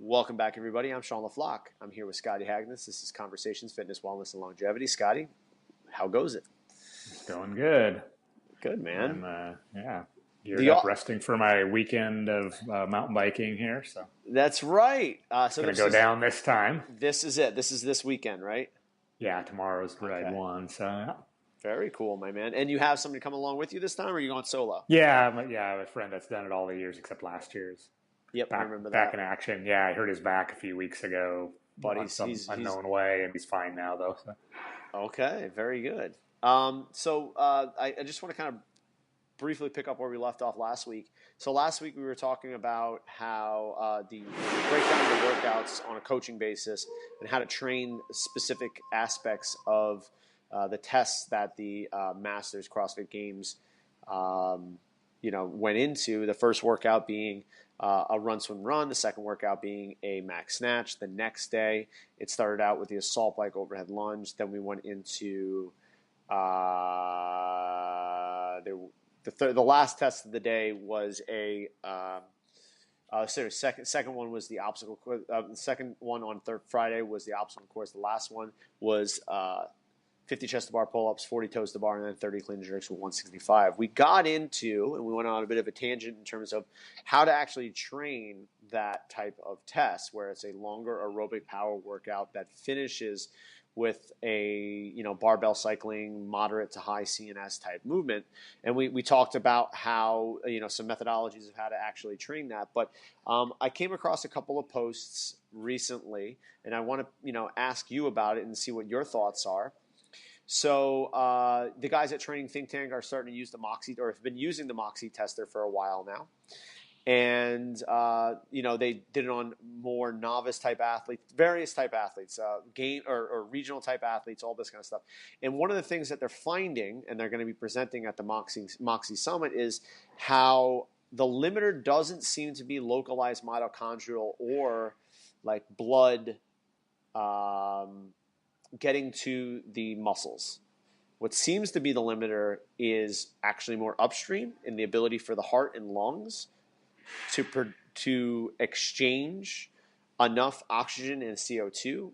Welcome back, everybody. I'm Sean LaFlock. I'm here with Scotty Hagnes. This is Conversations, Fitness, Wellness, and Longevity. Scotty, how goes it? It's going good. Good, man. Geared up, resting for my weekend of mountain biking here. So that's right. So gonna go down this time. This is it. This is this weekend, right? Yeah, tomorrow's ride one. So yeah. Very cool, my man. And you have somebody come along with you this time, or are you going solo? Yeah, I have a friend that's done it all the years except last year's. Yep, I remember that. Back in action. Yeah, I hurt his back a few weeks ago, but he's unknown way, and he's fine now though. So. Okay, very good. I just want to kind of briefly pick up where we left off last week. So last week we were talking about how the breakdown of the workouts on a coaching basis and how to train specific aspects of the tests that the Masters CrossFit Games, went into. The first workout being a run, swim, run. The second workout being a max snatch. The next day, it started out with the assault bike overhead lunge. Then we went into the last test of the day was second one was the obstacle course. The second one on Friday was the obstacle course. The last one was 50 chest to bar pull-ups, 40 toes to bar, and then 30 clean and jerks with 165. We got into, and we went on a bit of a tangent in terms of how to actually train that type of test, where it's a longer aerobic power workout that finishes with a barbell cycling, moderate to high CNS type movement. And we talked about how, some methodologies of how to actually train that. But I came across a couple of posts recently, and I want to, ask you about it and see what your thoughts are. So the guys at Training Think Tank are starting to use the moxy, or have been using the moxy tester for a while now. And, they did it on more novice type athletes, various type athletes, game or regional type athletes, all this kind of stuff. And one of the things that they're finding, and they're going to be presenting at the Moxy Summit, is how the limiter doesn't seem to be localized mitochondrial or like blood getting to the muscles. What seems to be the limiter is actually more upstream in the ability for the heart and lungs to exchange enough oxygen and CO2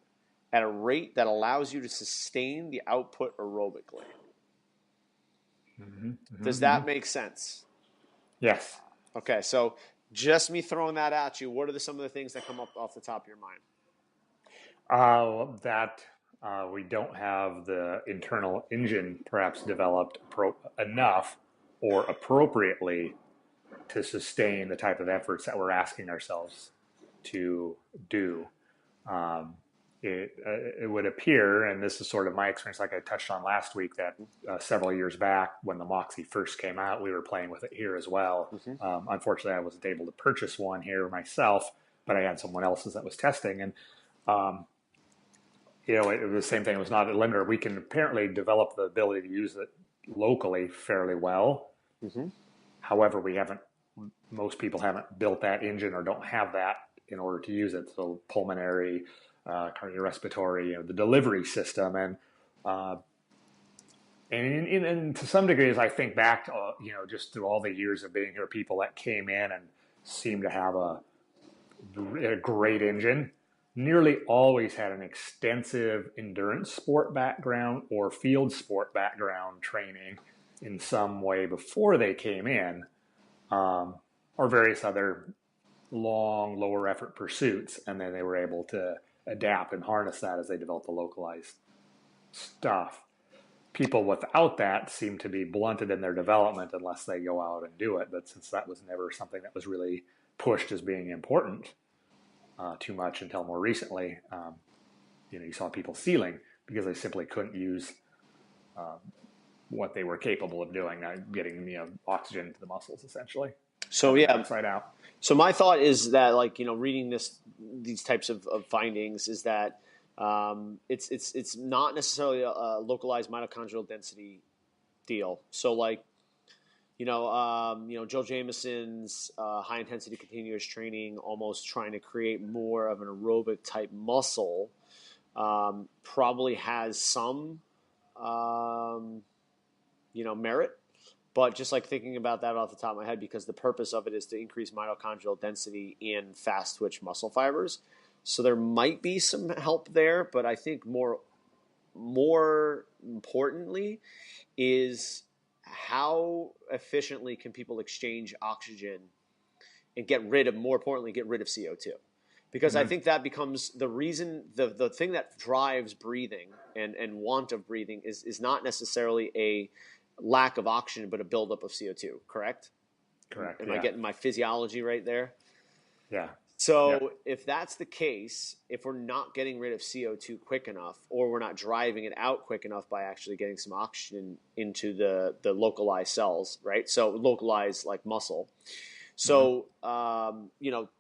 at a rate that allows you to sustain the output aerobically. Does that make sense? Yes. Okay, so just me throwing that at you, what are some of the things that come up off the top of your mind? We don't have the internal engine perhaps developed enough or appropriately to sustain the type of efforts that we're asking ourselves to do. It would appear, and this is sort of my experience, like I touched on last week, that several years back when the Moxy first came out, we were playing with it here as well. Unfortunately, I wasn't able to purchase one here myself, but I had someone else's that was testing. And it was the same thing. It was not a limiter. We can apparently develop the ability to use it locally fairly well. However, most people haven't built that engine or don't have that in order to use it. So pulmonary, cardiorespiratory, the delivery system. And to some degree, as I think back to, just through all the years of being here, people that came in and seemed to have a great engine, nearly always had an extensive endurance sport background or field sport background training in some way before they came in, or various other long, lower effort pursuits. And then they were able to adapt and harness that as they developed the localized stuff. People without that seem to be blunted in their development unless they go out and do it. But since that was never something that was really pushed as being important too much until more recently, you saw people ceiling because they simply couldn't use what they were capable of doing, getting oxygen to the muscles essentially. So yeah, right out. So my thought is that, reading these types of findings is that it's not necessarily a localized mitochondrial density deal. So Joe Jamison's high intensity continuous training, almost trying to create more of an aerobic type muscle, probably has some merit. But just like thinking about that off the top of my head, because the purpose of it is to increase mitochondrial density in fast twitch muscle fibers. So there might be some help there, but I think more importantly is how efficiently can people exchange oxygen and more importantly, get rid of CO2. Because I think that becomes the reason, the thing that drives breathing and want of breathing is not necessarily a lack of oxygen, but a buildup of CO2, correct? Correct. Am I getting my physiology right there? Yeah. So if that's the case, if we're not getting rid of CO2 quick enough, or we're not driving it out quick enough by actually getting some oxygen into the localized cells, right? So localized like muscle. So,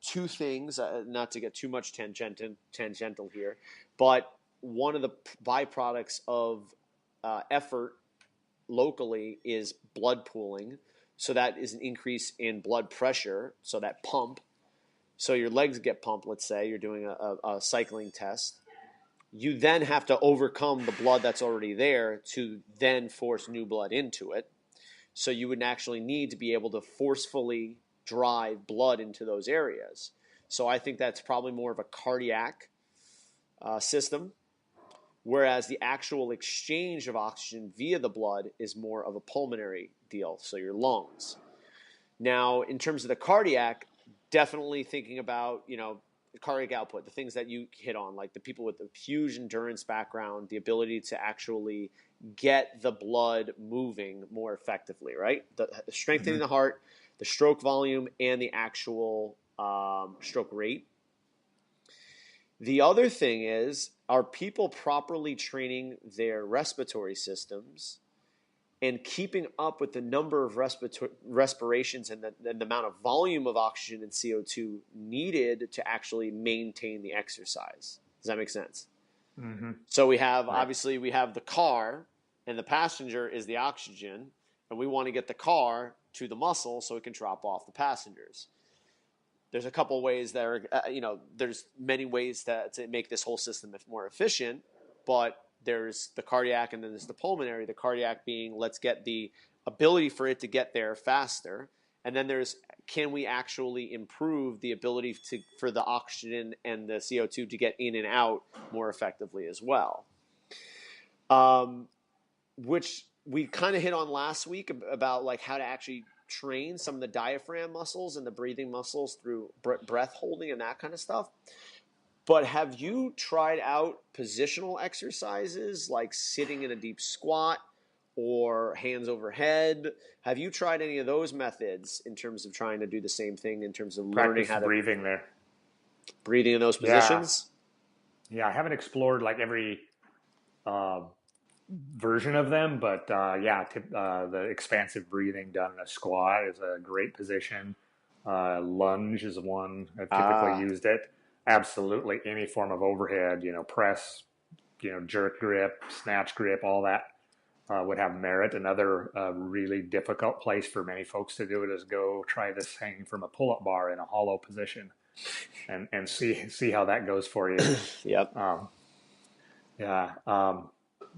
two things, not to get too much tangential here, but one of the byproducts of effort locally is blood pooling. So that is an increase in blood pressure, so that pump. So your legs get pumped, let's say you're doing a cycling test. You then have to overcome the blood that's already there to then force new blood into it. So you would actually need to be able to forcefully drive blood into those areas. So I think that's probably more of a cardiac system, whereas the actual exchange of oxygen via the blood is more of a pulmonary deal, so your lungs. Now, in terms of the cardiac, definitely thinking about, cardiac output, the things that you hit on, like the people with the huge endurance background, the ability to actually get the blood moving more effectively, right? The strengthening the heart, the stroke volume, and the actual stroke rate. The other thing is, are people properly training their respiratory systems and keeping up with the number of respirations and the amount of volume of oxygen and CO2 needed to actually maintain the exercise? Does that make sense? Mm-hmm. So we have, obviously, we have the car, and the passenger is the oxygen, and we want to get the car to the muscle so it can drop off the passengers. There's a couple ways that are, there's many ways to make this whole system more efficient, but there's the cardiac and then there's the pulmonary. The cardiac being, let's get the ability for it to get there faster. And then there's, can we actually improve the ability for the oxygen and the CO2 to get in and out more effectively as well? Which we kind of hit on last week about like how to actually train some of the diaphragm muscles and the breathing muscles through breath holding and that kind of stuff. But have you tried out positional exercises like sitting in a deep squat or hands overhead? Have you tried any of those methods in terms of trying to do the same thing in terms of learning how to breathing there? Breathing in those positions? Yeah, I haven't explored like every version of them, but the expansive breathing done in a squat is a great position. Lunge is one. I've typically used it. Absolutely any form of overhead, press, jerk grip, snatch grip, all that would have merit. Another really difficult place for many folks to do it is go try this hanging from a pull-up bar in a hollow position and see how that goes for you. Yep.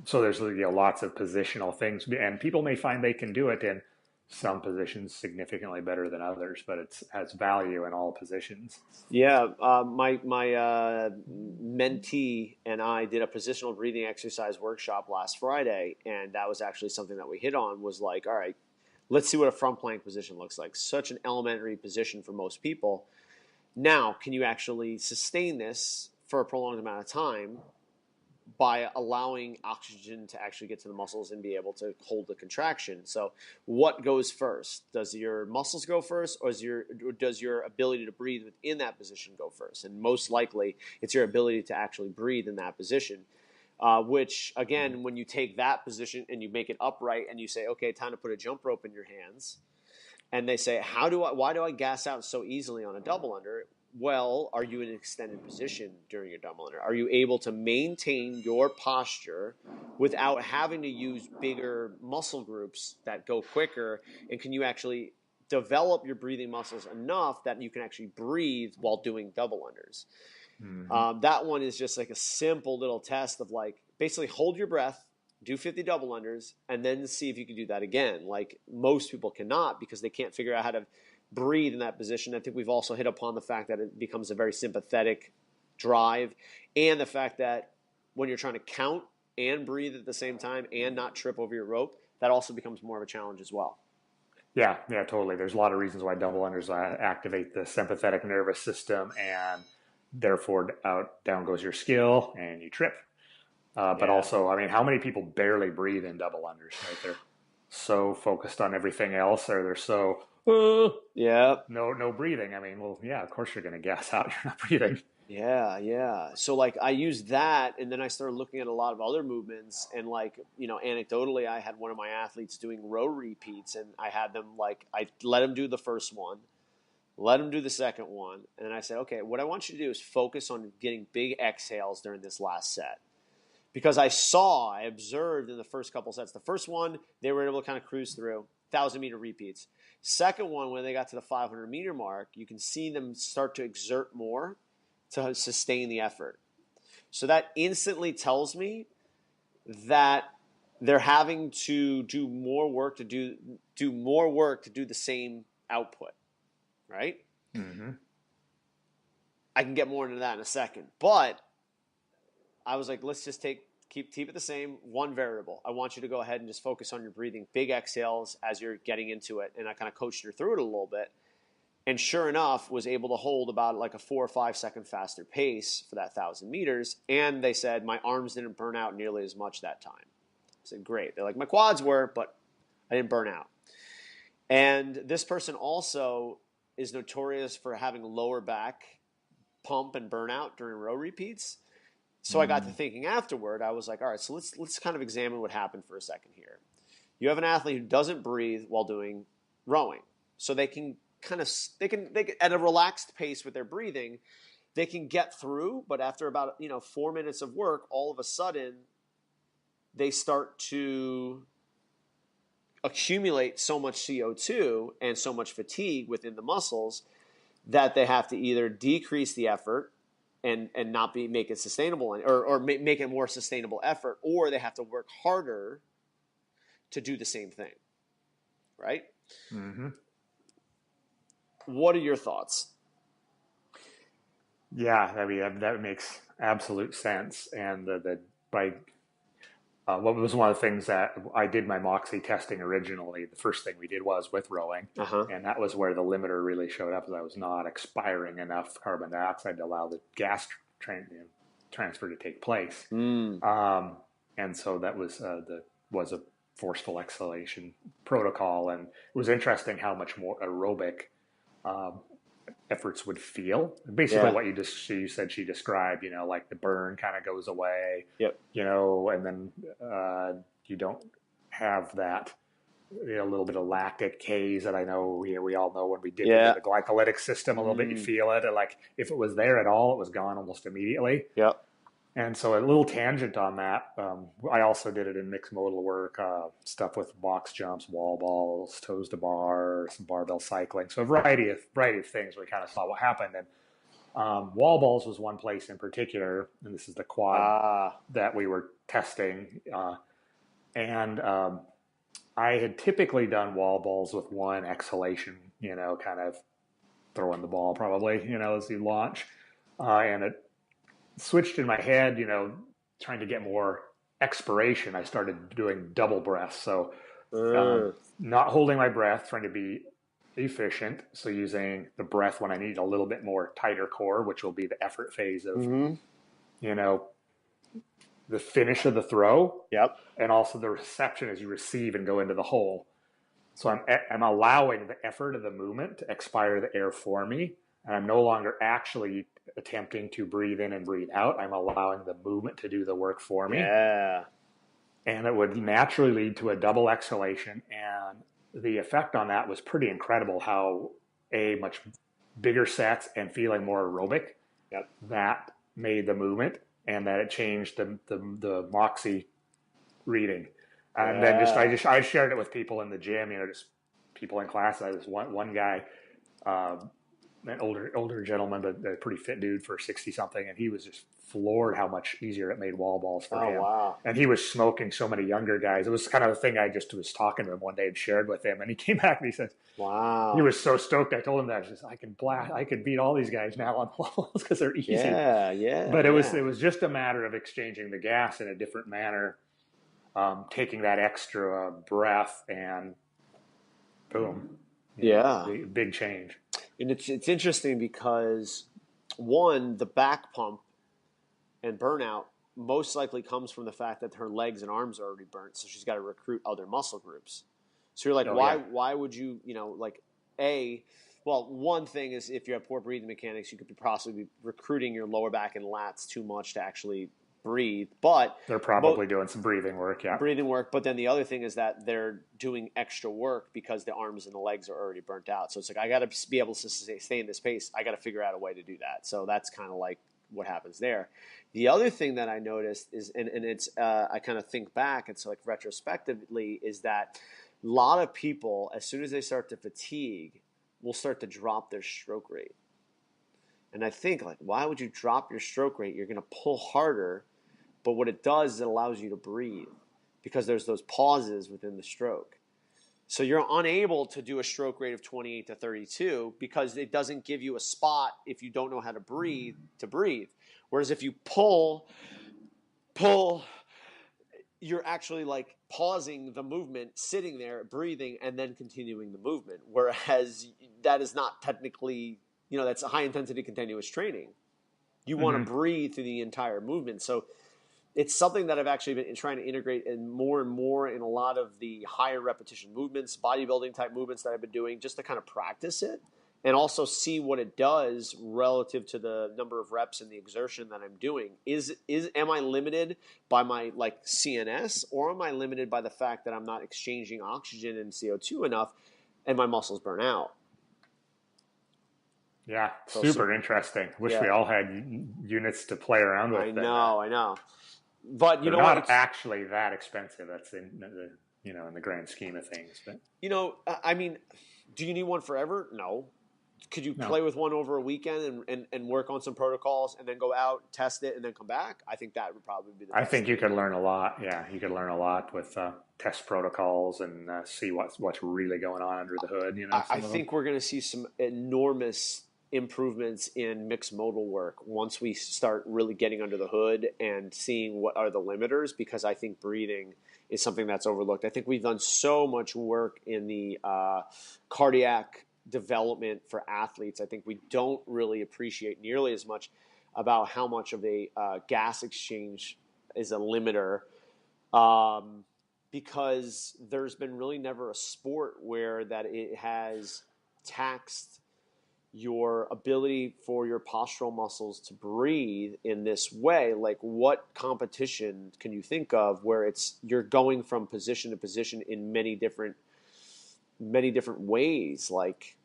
So there's lots of positional things, and people may find they can do it in some positions significantly better than others, but it has value in all positions. Yeah, my mentee and I did a positional breathing exercise workshop last Friday, and that was actually something that we hit on, was like, all right, let's see what a front plank position looks like. Such an elementary position for most people. Now, can you actually sustain this for a prolonged amount of time by allowing oxygen to actually get to the muscles and be able to hold the contraction? So what goes first? Does your muscles go first, or does your ability to breathe within that position go first? And most likely it's your ability to actually breathe in that position, which again, when you take that position and you make it upright and you say, okay, time to put a jump rope in your hands, and they say, why do I gas out so easily on a double under? Well, are you in an extended position during your double under? Are you able to maintain your posture without having to use bigger muscle groups that go quicker? And can you actually develop your breathing muscles enough that you can actually breathe while doing double unders? Mm-hmm. That one is just like a simple little test of like, basically hold your breath do 50 double unders, and then see if you can do that again. Like most people cannot because they can't figure out how to breathe in that position. I think we've also hit upon the fact that it becomes a very sympathetic drive, and the fact that when you're trying to count and breathe at the same time and not trip over your rope, that also becomes more of a challenge as well. Yeah, totally. There's a lot of reasons why double unders activate the sympathetic nervous system, and therefore down goes your skill and you trip. But also, I mean, how many people barely breathe in double unders? Right? They're so focused on everything else, or they're so no breathing. I mean, well, yeah, of course you're going to gas out. You're not breathing. Yeah. So like I used that, and then I started looking at a lot of other movements, and like, you know, anecdotally, I had one of my athletes doing row repeats, and I had them like, I let him do the first one, let him do the second one, and then I said, okay, what I want you to do is focus on getting big exhales during this last set. Because I observed in the first couple sets, the first one, they were able to kind of cruise through 1,000-meter repeats. Second one, when they got to the 500-meter mark, you can see them start to exert more to sustain the effort. So that instantly tells me that they're having to do more work to do the same output, right? Mm-hmm. I can get more into that in a second, but I was like, let's just keep it the same. One variable. I want you to go ahead and just focus on your breathing, big exhales as you're getting into it, and I kind of coached her through it a little bit. And sure enough, was able to hold about like a 4 or 5 second faster pace for that 1,000 meters. And they said my arms didn't burn out nearly as much that time. I said, great. They're like, my quads were, but I didn't burn out. And this person also is notorious for having lower back pump and burnout during row repeats. So I got to thinking afterward, I was like, all right, so let's kind of examine what happened for a second here. You have an athlete who doesn't breathe while doing rowing. So they can at a relaxed pace with their breathing, they can get through, but after about 4 minutes of work, all of a sudden they start to accumulate so much CO2 and so much fatigue within the muscles that they have to either decrease the effort and not make it sustainable, or make it more sustainable effort, or they have to work harder to do the same thing, right? Mm-hmm. What are your thoughts? Yeah, I mean that makes absolute sense. And what was one of the things that I did my moxy testing originally? The first thing we did was with rowing, and that was where the limiter really showed up, as I was not expiring enough carbon dioxide to allow the gas transfer to take place. And so that was a forceful exhalation protocol, and it was interesting how much more aerobic efforts would feel. Basically, what you said she described, like the burn kind of goes away, and then you don't have that little bit of lactic haze that I know we all know when we dip into the glycolytic system a little bit, you feel it. And like if it was there at all, it was gone almost immediately. Yep. And so a little tangent on that, I also did it in mixed modal work, stuff with box jumps, wall balls, toes to bar, some barbell cycling. So a variety of things. We kind of saw what happened. And wall balls was one place in particular, and this is the quad that we were testing. And I had typically done wall balls with one exhalation, kind of throwing the ball probably, as you launch. And it switched in my head, trying to get more expiration. I started doing double breaths. So not holding my breath, trying to be efficient. So using the breath when I need a little bit more tighter core, which will be the effort phase of, the finish of the throw. Yep. And also the reception as you receive and go into the hole. So I'm allowing the effort of the movement to expire the air for me. And I'm no longer actually attempting to breathe in and breathe out. I'm allowing the movement to do the work for me. Yeah. And it would naturally lead to a double exhalation. And the effect on that was pretty incredible, how much bigger sets and feeling more aerobic that made the movement, and that it changed the moxy reading. And then I shared it with people in the gym, just people in class. I was one guy, an older gentleman, but a pretty fit dude for 60 something, and he was just floored how much easier it made wall balls for Oh, him. wow. And he was smoking so many younger guys. It was kind of the thing I just was talking to him one day and shared with him, and he came back and he said, he Wow. was so stoked. I told him that I can beat all these guys now on wall balls because they're easy. Yeah. But it was just a matter of exchanging the gas in a different manner, taking that extra breath, and boom, Yeah. big change. And it's interesting because, one, the back pump and burnout most likely comes from the fact that her legs and arms are already burnt, so she's got to recruit other muscle groups. So you're like, why would you, like, one thing is if you have poor breathing mechanics, you could possibly be recruiting your lower back and lats too much to actually breathe. But they're probably doing some breathing work, breathing work. But then the other thing is that they're doing extra work because the arms and the legs are already burnt out. So it's like, I got to be able to stay in this pace. I got to figure out a way to do that. So that's kind of like what happens there. The other thing that I noticed is, and it's I kind of think back, and so like retrospectively, is that a lot of people, as soon as they start to fatigue, will start to drop their stroke rate. And I think, like, why would you drop your stroke rate? You're going to pull harder, but what it does is it allows you to breathe because there's those pauses within the stroke. So you're unable to do a stroke rate of 28 to 32 because it doesn't give you a spot if you don't know how to breathe. Whereas if you pull, you're actually like pausing the movement, sitting there, breathing, and then continuing the movement. Whereas that is not technically, that's a high intensity continuous training. You want to breathe through the entire movement. So it's something that I've actually been trying to integrate and more in a lot of the higher repetition movements, bodybuilding type movements that I've been doing, just to kind of practice it and also see what it does relative to the number of reps and the exertion that I'm doing. Am I limited by my like CNS, or am I limited by the fact that I'm not exchanging oxygen and CO2 enough and my muscles burn out? Yeah, so super interesting. Wish we all had units to play around with. I know. But they're not actually that expensive. That's in the in the grand scheme of things. But I mean, do you need one forever? No. Could you play with one over a weekend and work on some protocols and then go out, test it, and then come back? I think that would probably be the best. I think you could learn a lot. Yeah, you could learn a lot with test protocols and see what's really going on under the hood. I think we're going to see some enormous improvements in mixed modal work once we start really getting under the hood and seeing what are the limiters, because I think breathing is something that's overlooked. I think we've done so much work in the cardiac development for athletes. I think we don't really appreciate nearly as much about how much of a gas exchange is a limiter, because there's been really never a sport where that it has taxed your ability for your postural muscles to breathe in this way. Like, what competition can you think of where you're going from position to position in many different ways, like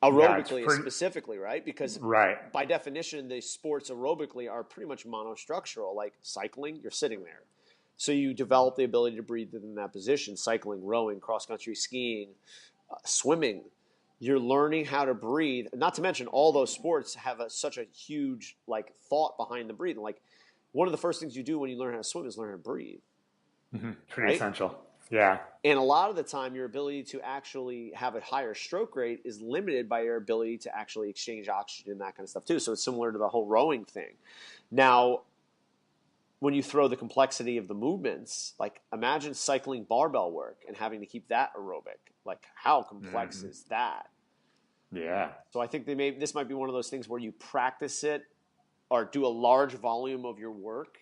aerobically specifically, right? Because by definition, the sports aerobically are pretty much monostructural. Like cycling, you're sitting there. So you develop the ability to breathe in that position. Cycling, rowing, cross-country skiing, swimming. You're learning how to breathe. Not to mention, all those sports have such a huge like thought behind the breathing. Like, one of the first things you do when you learn how to swim is learn how to breathe. Pretty essential. Yeah. And a lot of the time, your ability to actually have a higher stroke rate is limited by your ability to actually exchange oxygen and that kind of stuff too. So it's similar to the whole rowing thing. Now, when you throw the complexity of the movements, like imagine cycling barbell work and having to keep that aerobic. Like, how complex is that? Yeah. So I think this might be one of those things where you practice it or do a large volume of your work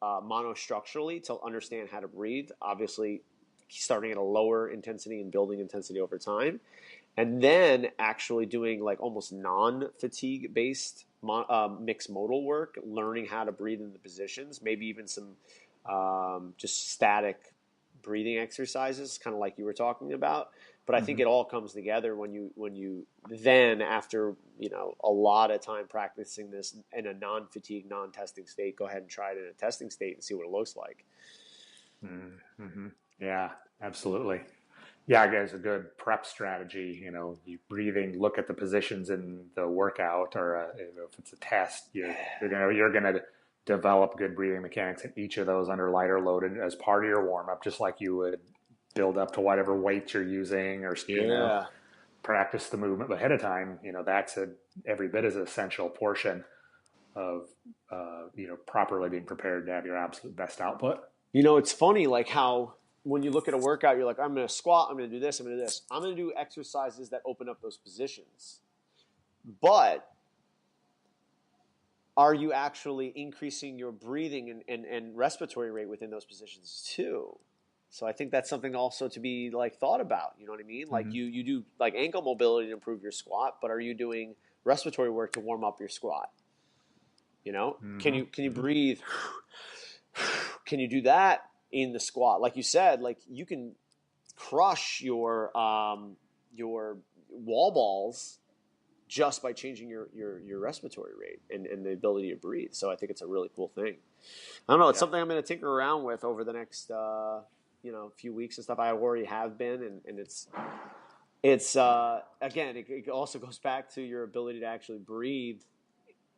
monostructurally to understand how to breathe. Obviously, starting at a lower intensity and building intensity over time. And then actually doing like almost non-fatigue based mixed modal work, learning how to breathe in the positions, maybe even some just static breathing exercises, kind of like you were talking about. But I think it all comes together when you then, after a lot of time practicing this in a non-fatigue, non-testing state, go ahead and try it in a testing state and see what it looks like. Yeah, absolutely. Yeah, I guess a good prep strategy. You breathing, look at the positions in the workout, or if it's a test, you're gonna develop good breathing mechanics in each of those under lighter loaded as part of your warm up, just like you would build up to whatever weight you're using, or Yeah. practice the movement ahead of time. That's every bit as essential portion of properly being prepared to have your absolute best output. It's funny, like how when you look at a workout, you're like, I'm going to squat, I'm going to do this, I'm going to do this. I'm going to do exercises that open up those positions. But are you actually increasing your breathing and respiratory rate within those positions too? So I think that's something also to be like thought about. You know what I mean? Like Mm-hmm. you do like ankle mobility to improve your squat, but are you doing respiratory work to warm up your squat? Can Mm-hmm. you breathe? Can you do that in the squat? Like you said, like you can crush your wall balls just by changing your respiratory rate and the ability to breathe. So I think it's a really cool thing. I don't know. It's Yeah. something I'm going to tinker around with over the next few weeks and stuff. I already have been, and it's again, it also goes back to your ability to actually breathe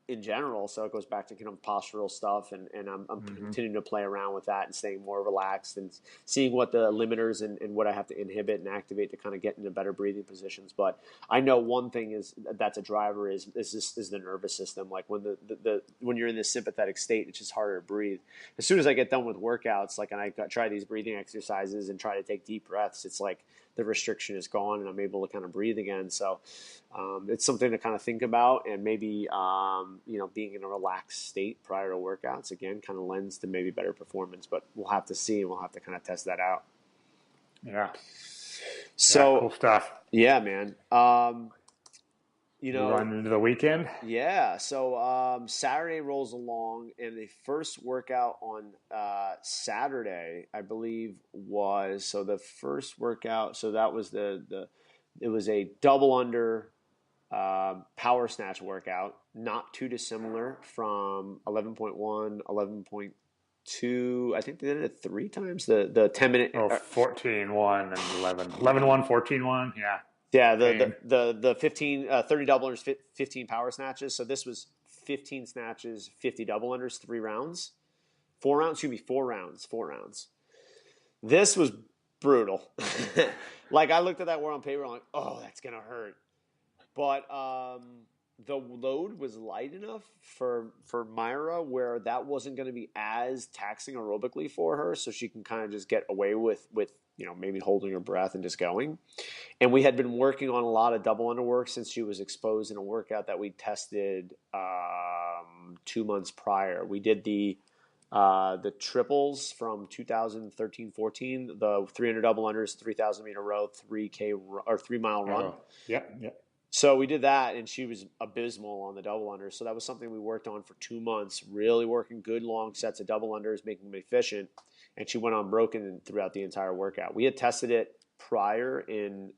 in general. So it goes back to postural stuff, and I'm Mm-hmm. continuing to play around with that and staying more relaxed and seeing what the limiters and what I have to inhibit and activate to kind of get into better breathing positions. But I know one thing is that's a driver is the nervous system. Like when you're in this sympathetic state, it's just harder to breathe. As soon as I get done with workouts, like, and I try these breathing exercises and try to take deep breaths, it's like the restriction is gone and I'm able to kind of breathe again. So it's something to kind of think about, and maybe being in a relaxed state prior to workouts again kind of lends to maybe better performance. But we'll have to see, and we'll have to kind of test that out. Yeah. Yeah. So Cool stuff. yeah, man. We run into the weekend. Yeah. So Saturday rolls along, and the first workout on Saturday, I believe, was so the first workout. So that was it was a double under power snatch workout, not too dissimilar from 11.1, 11.2. I think they did it 3 times. The 10-minute. Oh, 14-1 and 11. 11-1, 14-1. Yeah. Yeah, Same. the 30 double unders, 15 power snatches. So this was 15 snatches, 50 double unders, 3 rounds. 4 rounds, excuse me, 4 rounds. 4 rounds. This was brutal. Like, I looked at that word on paper, I'm like, oh, that's going to hurt. But the load was light enough for Myra where that wasn't going to be as taxing aerobically for her, so she can kind of just get away with maybe holding her breath and just going. And we had been working on a lot of double underwork since she was exposed in a workout that we tested 2 months prior. We did the triples from 2013-14, the 300 double unders, 3,000 meter row, 3K or 3 mile run. Oh, yeah. Yeah. So we did that, and she was abysmal on the double unders. So that was something we worked on for 2 months, really working good long sets of double unders, making them efficient. And she went unbroken throughout the entire workout. We had tested it prior in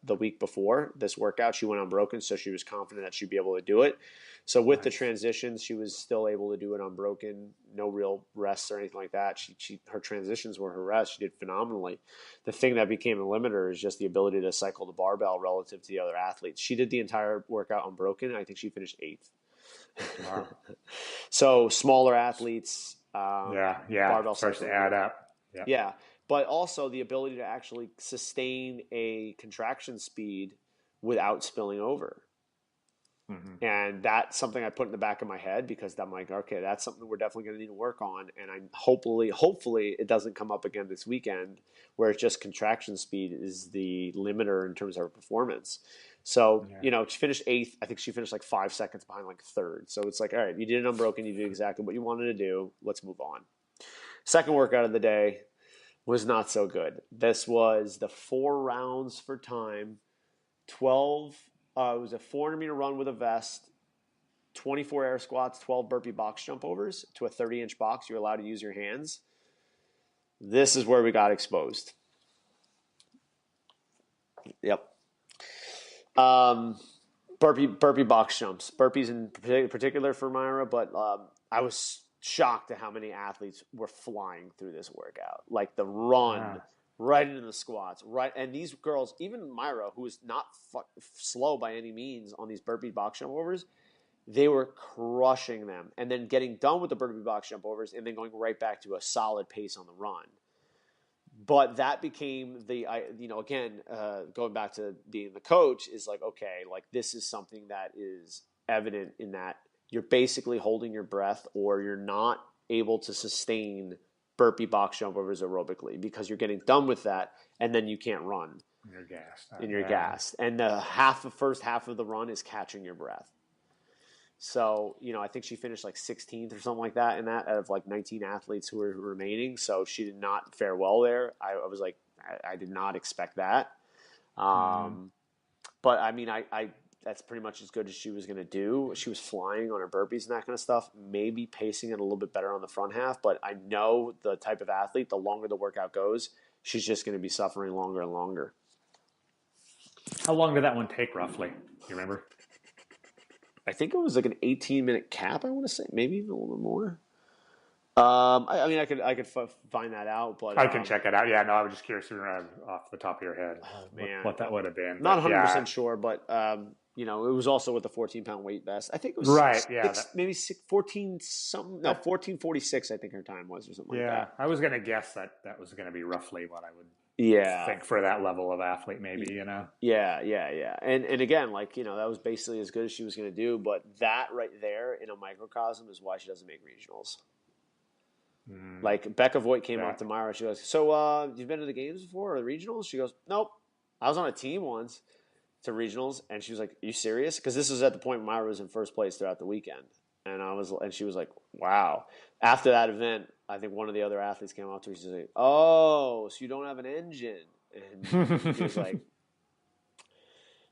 the week before this workout. She went unbroken, so she was confident that she'd be able to do it. So with the transitions, she was still able to do it unbroken, no real rests or anything like that. Her transitions were her rest. She did phenomenally. The thing that became a limiter is just the ability to cycle the barbell relative to the other athletes. She did the entire workout unbroken. I think she finished 8th. Wow. So smaller athletes, Yeah. barbell Starts to cycling. add up. Yeah. Yeah, but also the ability to actually sustain a contraction speed without spilling over. Mm-hmm. And that's something I put in the back of my head because I'm like, okay, that's something we're definitely going to need to work on. And I hopefully it doesn't come up again this weekend where it's just contraction speed is the limiter in terms of her performance. So, she finished 8th. I think she finished like 5 seconds behind like 3rd. So it's like, all right, you did it unbroken. You did exactly what you wanted to do. Let's move on. Second workout of the day was not so good. This was the 4 rounds for time, 12. It was a 400-meter run with a vest, 24 air squats, 12 burpee box jump overs to a 30-inch box. You're allowed to use your hands. This is where we got exposed. Yep. Burpee box jumps. Burpees in particular for Myra, but I was shocked at how many athletes were flying through this workout. Like the run right into the squats, right. And these girls, even Myra, who is not slow by any means on these burpee box jump overs, they were crushing them, and then getting done with the burpee box jump overs, and then going right back to a solid pace on the run. But that became again, going back to being the coach is like, okay, like this is something that is evident in that you're basically holding your breath, or you're not able to sustain burpee box jump overs aerobically because you're getting done with that, and then you can't run. You're gassed. You're gassed. And the first half of the run is catching your breath. So, I think she finished like 16th or something like that in that out of like 19 athletes who were remaining. So she did not fare well there. I was like, I did not expect that. But I mean, I that's pretty much as good as she was going to do. She was flying on her burpees and that kind of stuff, maybe pacing it a little bit better on the front half. But I know the type of athlete, the longer the workout goes, she's just going to be suffering longer and longer. How long did that one take roughly? You remember? I think it was like an 18-minute cap, I want to say. Maybe even a little bit more. I mean, I could find that out, but I can check it out. Yeah, no, I was just curious off the top of your head what that would have been. Not 100% sure, but it was also with the 14-pound weight vest. I think it was maybe 14 something. No, 14:46. I think her time was, or something like that. I was going to guess that was going to be roughly what I would. Think for that level of athlete, maybe, Yeah. And again, like, that was basically as good as she was going to do. But that right there in a microcosm is why she doesn't make regionals. Like, Becca Voigt came up to Myra. She goes, so you've been to the games before or the regionals? She goes, nope. I was on a team once to regionals. And she was like, are you serious? Because this was at the point when Myra was in first place throughout the weekend. And she was like, wow. After that event, I think one of the other athletes came up to her. She's like, oh, so you don't have an engine. And she was like,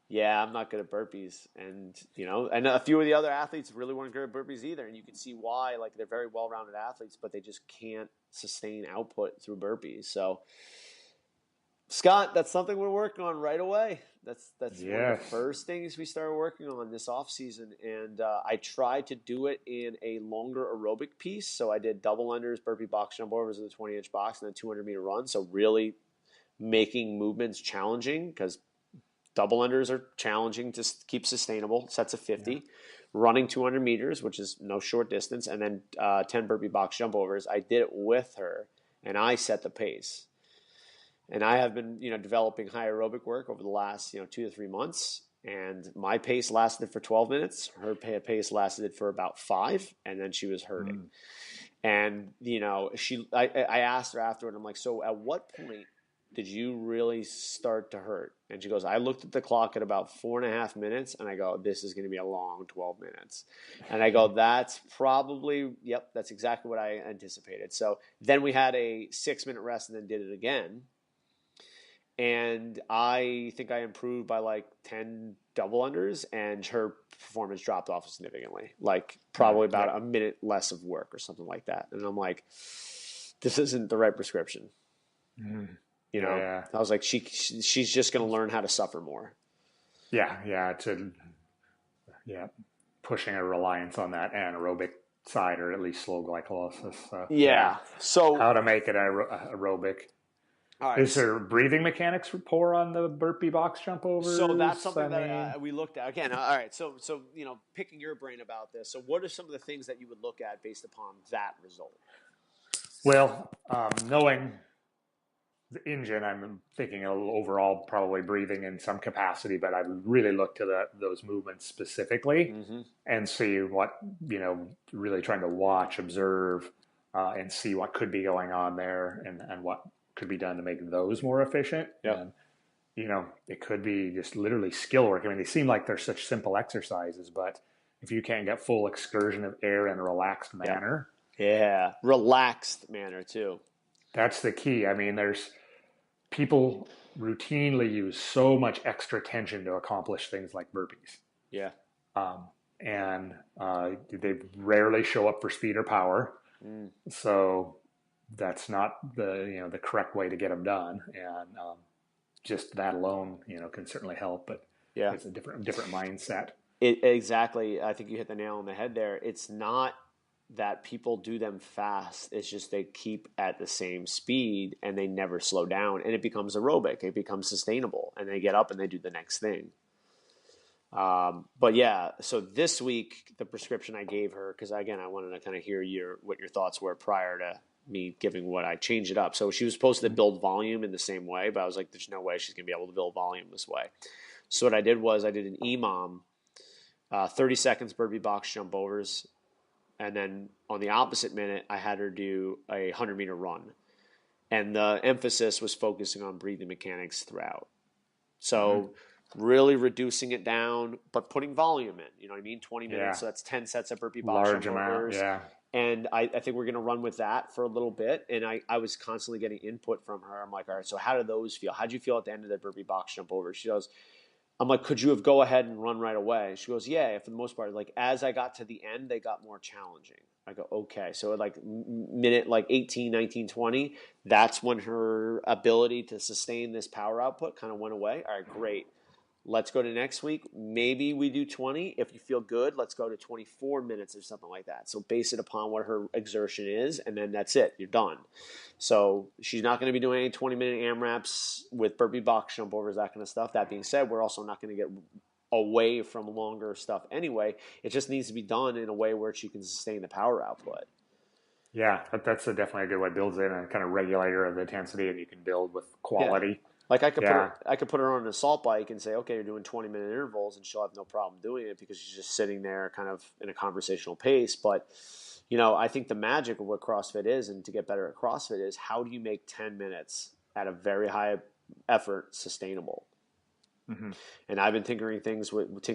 yeah, I'm not good at burpees. And, and a few of the other athletes really weren't good at burpees either. And you can see why, like, they're very well-rounded athletes, but they just can't sustain output through burpees. So, Scott, that's something we're working on right away. That's one of the first things we started working on this off season, and I tried to do it in a longer aerobic piece. So I did double unders, burpee box jump overs in the 20-inch box, and then 200-meter run. So really making movements challenging, because double unders are challenging to keep sustainable. Sets of 50, running 200 meters, which is no short distance, and then 10 burpee box jump overs. I did it with her, and I set the pace. And I have been, developing high aerobic work over the last, 2 to 3 months. And my pace lasted for 12 minutes. Her pace lasted for about 5, and then she was hurting. And, I asked her afterward, I'm like, so at what point did you really start to hurt? And she goes, I looked at the clock at about 4.5 minutes, and I go, this is going to be a long 12 minutes. And I go, that's probably, that's exactly what I anticipated. So then we had a 6-minute rest and then did it again. And I think I improved by like 10 double unders, and her performance dropped off significantly, like probably about a minute less of work or something like that. And I'm like, this isn't the right prescription. I was like, she's just going to learn how to suffer more. Pushing a reliance on that anaerobic side, or at least slow glycolysis. So how to make it aerobic. All right. Is there breathing mechanics poor on the burpee box jump overs? So that's something that we looked at. Again, all right, so picking your brain about this. So what are some of the things that you would look at based upon that result? Well, knowing the engine, I'm thinking overall probably breathing in some capacity, but I would really look to those movements specifically and see what, really trying to watch, observe, and see what could be going on there and what could be done to make those more efficient. And, it could be just literally skill work. I mean, they seem like they're such simple exercises, but if you can't get full excursion of air in a relaxed manner. Relaxed manner too. That's the key. I mean, there's people routinely use so much extra tension to accomplish things like burpees. And they rarely show up for speed or power. So that's not the correct way to get them done. And just that alone, can certainly help, but it's a different mindset. Exactly. I think you hit the nail on the head there. It's not that people do them fast. It's just they keep at the same speed and they never slow down, and it becomes aerobic. It becomes sustainable, and they get up and they do the next thing. But yeah, so this week the prescription I gave her, because again I wanted to kind of hear what your thoughts were prior to me giving what I changed it up. So she was supposed to build volume in the same way, but I was like, there's no way she's gonna be able to build volume this way. So what I did was I did an EMOM, 30 seconds burpee box jump overs. And then on the opposite minute, I had her do a 100-meter run. And the emphasis was focusing on breathing mechanics throughout. So really reducing it down, but putting volume in. You know what I mean? 20 minutes, so that's 10 sets of burpee box Large jump amount, overs. yeah. And I think we're going to run with that for a little bit. And I was constantly getting input from her. I'm like, all right, so how do those feel? How'd you feel at the end of the burpee box jump over? She goes, I'm like, could you have go ahead and run right away? She goes, yeah, for the most part. Like, as I got to the end, they got more challenging. I go, okay. So at like minute like 18, 19, 20, that's when her ability to sustain this power output kind of went away. All right, great. Let's go to next week. Maybe we do 20. If you feel good, let's go to 24 minutes or something like that. So base it upon what her exertion is, and then that's it. You're done. So she's not going to be doing any 20-minute AMRAPs with burpee box jump overs, that kind of stuff. That being said, we're also not going to get away from longer stuff anyway. It just needs to be done in a way where she can sustain the power output. Yeah, that's definitely a good way. It builds in a kind of regulator of intensity, and you can build with quality. Yeah. Like I could put her on an assault bike and say, okay, you're doing 20-minute intervals, and she'll have no problem doing it because she's just sitting there kind of in a conversational pace. But, I think the magic of what CrossFit is, and to get better at CrossFit, is how do you make 10 minutes at a very high effort sustainable? Mm-hmm. And I've been tinkering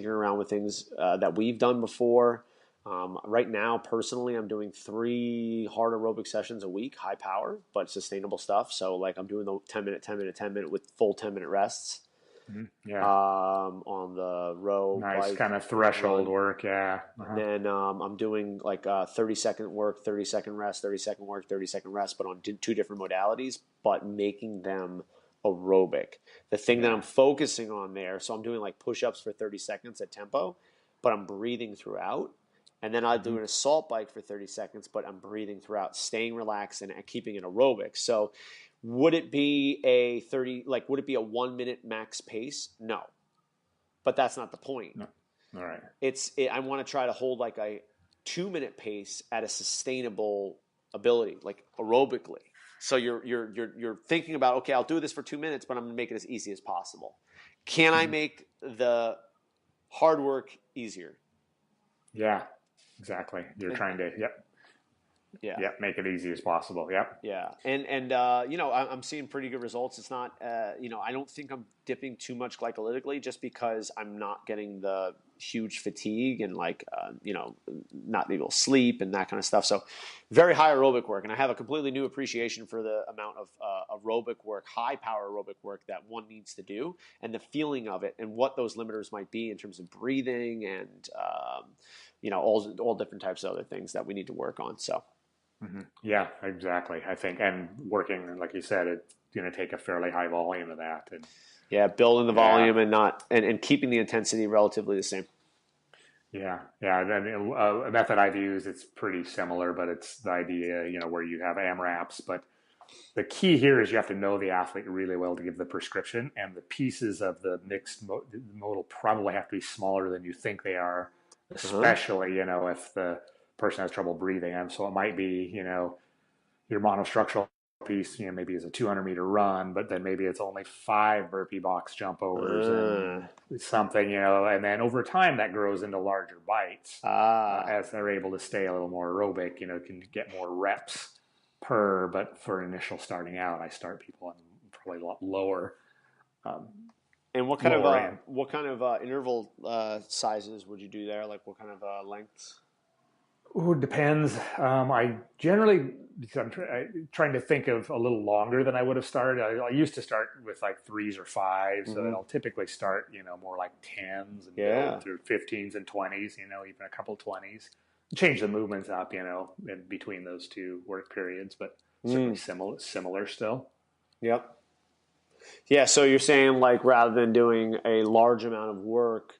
around with things that we've done before. Right now, personally, I'm doing 3 hard aerobic sessions a week, high power, but sustainable stuff. So like I'm doing the 10-minute with full 10-minute rests. Mm-hmm. Yeah. On the row. Nice bike, kind of threshold work. Yeah. And then I'm doing like 30-second work, 30-second rest, 30-second work, 30-second rest, but on 2 different modalities, but making them aerobic. The thing that I'm focusing on there, so I'm doing like push-ups for 30 seconds at tempo, but I'm breathing throughout. And then I'll do an assault bike for 30 seconds, but I'm breathing throughout, staying relaxed and keeping it aerobic. So would it be a 1-minute max pace? No. But that's not the point. No. All right. I want to try to hold like a 2-minute pace at a sustainable ability, like aerobically. So you're thinking about, okay, I'll do this for 2 minutes, but I'm going to make it as easy as possible. Can I make the hard work easier? Yeah. Exactly. You're trying to, make it easy as possible. Yep. Yeah. And I'm seeing pretty good results. It's not, I don't think I'm dipping too much glycolytically just because I'm not getting the huge fatigue and not able to sleep and that kind of stuff. So very high aerobic work. And I have a completely new appreciation for the amount of aerobic work, high power aerobic work that one needs to do and the feeling of it and what those limiters might be in terms of breathing and, all different types of other things that we need to work on. So. Mm-hmm. Yeah, exactly. I think, and working, like you said, it's going to take a fairly high volume of that. And building the volume and keeping the intensity relatively the same. Yeah. Then a method I've used, it's pretty similar, but it's the idea, where you have AMRAPs. But the key here is you have to know the athlete really well to give the prescription, and the pieces of the mixed modal probably have to be smaller than you think they are, especially, if the person has trouble breathing. And so it might be, your monostructural piece, maybe is a 200-meter run, but then maybe it's only 5 burpee box jump overs and something, and then over time that grows into larger bites as they're able to stay a little more aerobic, can get more reps per, but for initial starting out, I start people on probably a lot lower. And what kind of interval sizes would you do there? Like what kind of lengths? Oh, it depends. I generally, because I'm trying to think of a little longer than I would have started. I used to start with like 3s or 5s, so I'll typically start, more like 10s and go through 15s and 20s, even a couple 20s. Change the movements up, in between those 2 work periods, but certainly similar still. Yep. Yeah, so you're saying like rather than doing a large amount of work,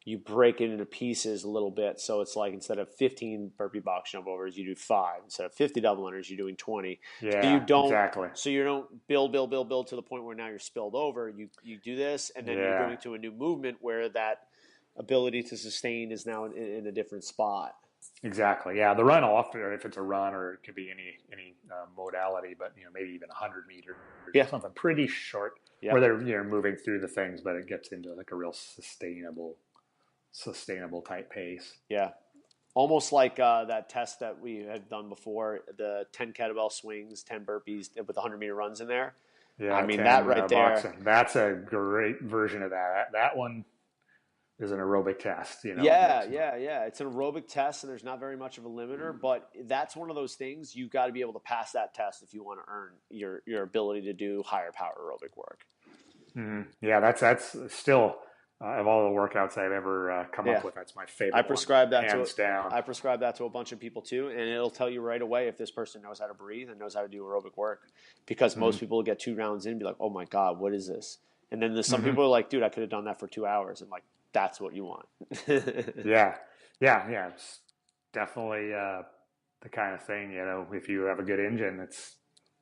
you break it into pieces a little bit. So it's like instead of 15 burpee box jump overs, you do 5. Instead of 50 double unders, you're doing 20. Yeah, exactly. So you don't build to the point where now you're spilled over. You do this, and then you're going to a new movement where that ability to sustain is now in a different spot. Exactly. Yeah, the run off, or if it's a run, or it could be any modality, but maybe even 100 meters, something pretty short, where they're moving through the things, but it gets into like a real sustainable type pace. Yeah, almost like that test that we had done before, the 10 kettlebell swings, 10 burpees with 100-meter runs in there. Yeah, I mean that right there. Boxing. That's a great version of that. That one is an aerobic test, Yeah. It's an aerobic test, and there's not very much of a limiter, but that's one of those things you've got to be able to pass that test if you want to earn your ability to do higher power aerobic work. Mm-hmm. Yeah, that's still of all the workouts I've ever come up with, that's my favorite. I prescribe one, that hands down. I prescribe that to a bunch of people too, and it'll tell you right away if this person knows how to breathe and knows how to do aerobic work, because most people will get 2 rounds in and be like, oh my God, what is this? And then there's some people are like, dude, I could have done that for 2 hours. And like, that's what you want. Yeah. It's definitely the kind of thing, if you have a good engine, it's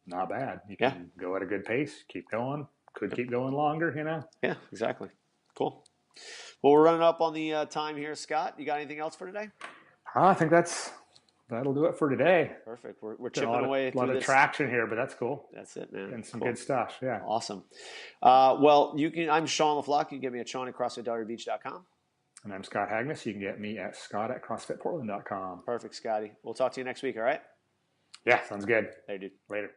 not bad. You can go at a good pace, keep going, could keep going longer, Yeah, exactly. Cool. Well, we're running up on the time here, Scott. You got anything else for today? I think that'll do it for today. Perfect. We're chipping away. A lot of traction here, but that's cool. That's it, man. And some good stuff. Yeah. Awesome. Well, I'm Sean LaFlock. You can get me at Sean@CrossFitDelrabeach.com. And I'm Scott Hagnes. You can get me at Scott@CrossFitPortland.com. Perfect, Scotty. We'll talk to you next week, all right? Yeah, sounds good. Hey, dude. Later.